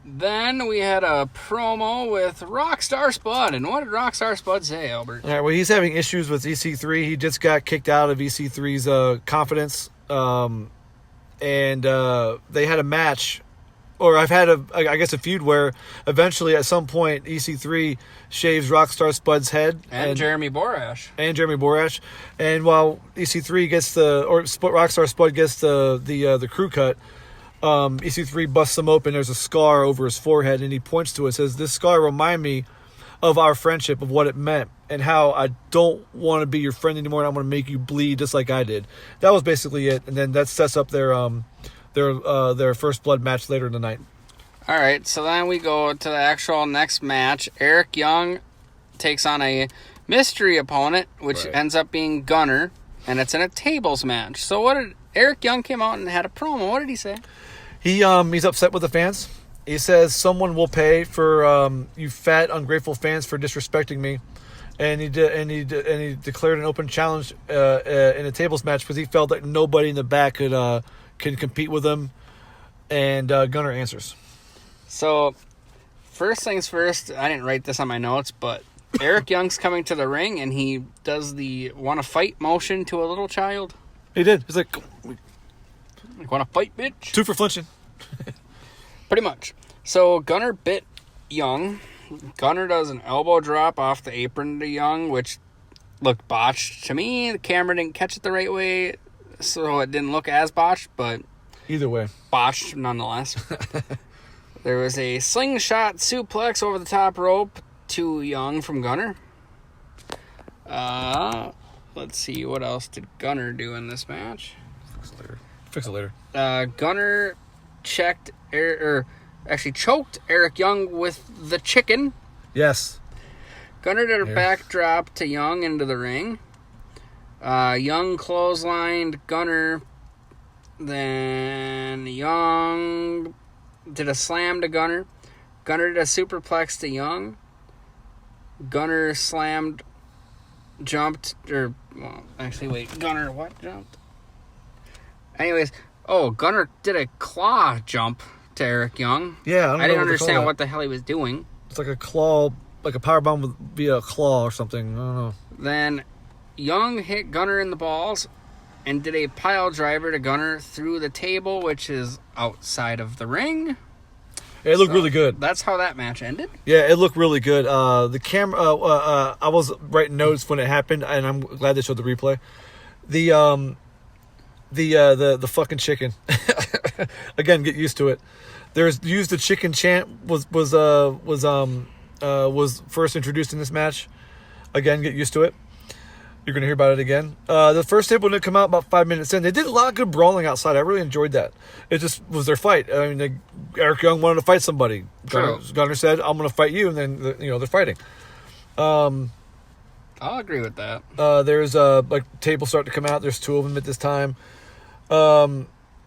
Then we had a promo with Rockstar Spud. And what did Rockstar Spud say, Albert? All right, well, he's having issues with EC3. He just got kicked out of EC3's confidence. And they had a match, or I've had a feud where eventually at some point EC3 shaves Rockstar Spud's head. And Jeremy Borash. And while EC3 gets Rockstar Spud gets the crew cut, EC3 busts him open. There's a scar over his forehead, and he points to it and says, "This scar remind me of our friendship, of what it meant, and how I don't want to be your friend anymore, and I want to make you bleed just like I did." That was basically it, and then that sets up their first blood match later in the night. All right, so then we go to the actual next match. Eric Young takes on a mystery opponent, which ends up being Gunner, and it's in a tables match. So what did Eric Young came out and had a promo? What did he say? He's upset with the fans. He says someone will pay for you fat ungrateful fans for disrespecting me, and he declared an open challenge in a tables match because he felt like nobody in the back can compete with him, and Gunner answers. So first things first, I didn't write this on my notes, but Eric Young's coming to the ring and he does the wanna fight motion to a little child. He did. He's like wanna fight, bitch? 2 for flinching. Pretty much. So Gunner bit Young. Gunner does an elbow drop off the apron to Young, which looked botched to me. The camera didn't catch it the right way, so it didn't look as botched, but either way, botched nonetheless. There was a slingshot suplex over the top rope to Young from Gunner. Let's see, what else did Gunner do in this match? Fix it later. Gunner choked Eric Young with the chicken. Yes. Gunner did a backdrop to Young into the ring. Young clotheslined Gunner. Then Young did a slam to Gunner. Gunner did a superplex to Young. Gunner Gunner what jumped? Anyways, Gunner did a claw jump to Eric Young. Yeah, I didn't understand what the hell he was doing. It's like a claw, like a powerbomb via a claw or something. I don't know. Then Young hit Gunner in the balls and did a pile driver to Gunner through the table, which is outside of the ring. It looked really good. That's how that match ended. Yeah, it looked really good. The camera. I was writing notes when it happened, and I'm glad they showed the replay. The fucking chicken. Again, get used to it. There's used the chicken chant was first introduced in this match. Again, get used to it. You're going to hear about it again. The first table didn't come out about 5 minutes in. They did a lot of good brawling outside. I really enjoyed that. It just was their fight. I mean, Eric Young wanted to fight somebody. Gunner said, "I'm going to fight you," and then they're fighting. I'll agree with that. There's tables start to come out. There's 2 of them at this time.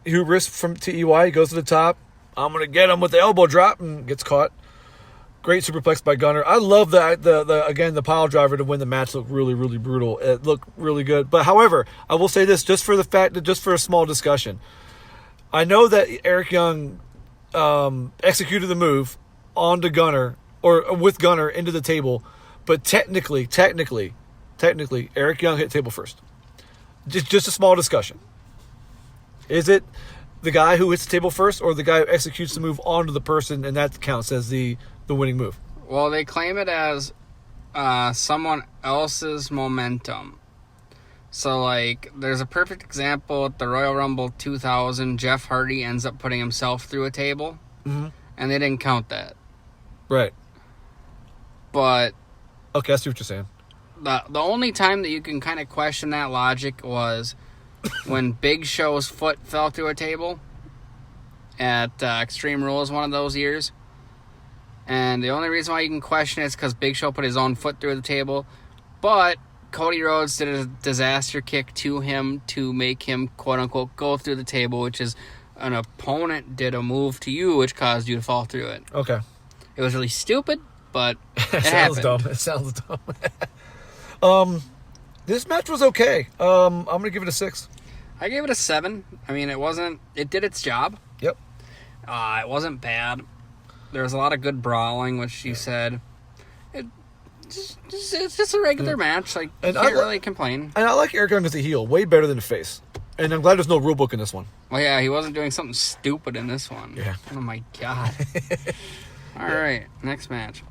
Hubris from TEY, he goes to the top. I'm going to get him with the elbow drop and gets caught. Great superplex by Gunner. I love that the pile driver to win the match looked really, really brutal. It looked really good. But however, I will say this just for a small discussion. I know that Eric Young executed the move onto Gunner or with Gunner into the table, but technically, Eric Young hit table first. Just a small discussion. Is it the guy who hits the table first or the guy who executes the move onto the person and that counts as the winning move? Well, they claim it as someone else's momentum. So, there's a perfect example at the Royal Rumble 2000. Jeff Hardy ends up putting himself through a table, and they didn't count that. Right. But... okay, I see what you're saying. The only time that you can kind of question that logic was when Big Show's foot fell through a table at Extreme Rules one of those years. And the only reason why you can question it is because Big Show put his own foot through the table. But Cody Rhodes did a disaster kick to him to make him, quote-unquote, go through the table, which is an opponent did a move to you, which caused you to fall through it. Okay. It was really stupid, but it sounds happened. Dumb. It sounds dumb. This match was okay. I'm going to give it a 6. I gave it a 7. I mean, it did its job. Yep. It wasn't bad. There was a lot of good brawling, which you said. It's just a regular match. Like, you can't really complain. And I like Eric Young as a heel way better than a face. And I'm glad there's no rule book in this one. Well, yeah, he wasn't doing something stupid in this one. Yeah. Oh, my God. All right, next match.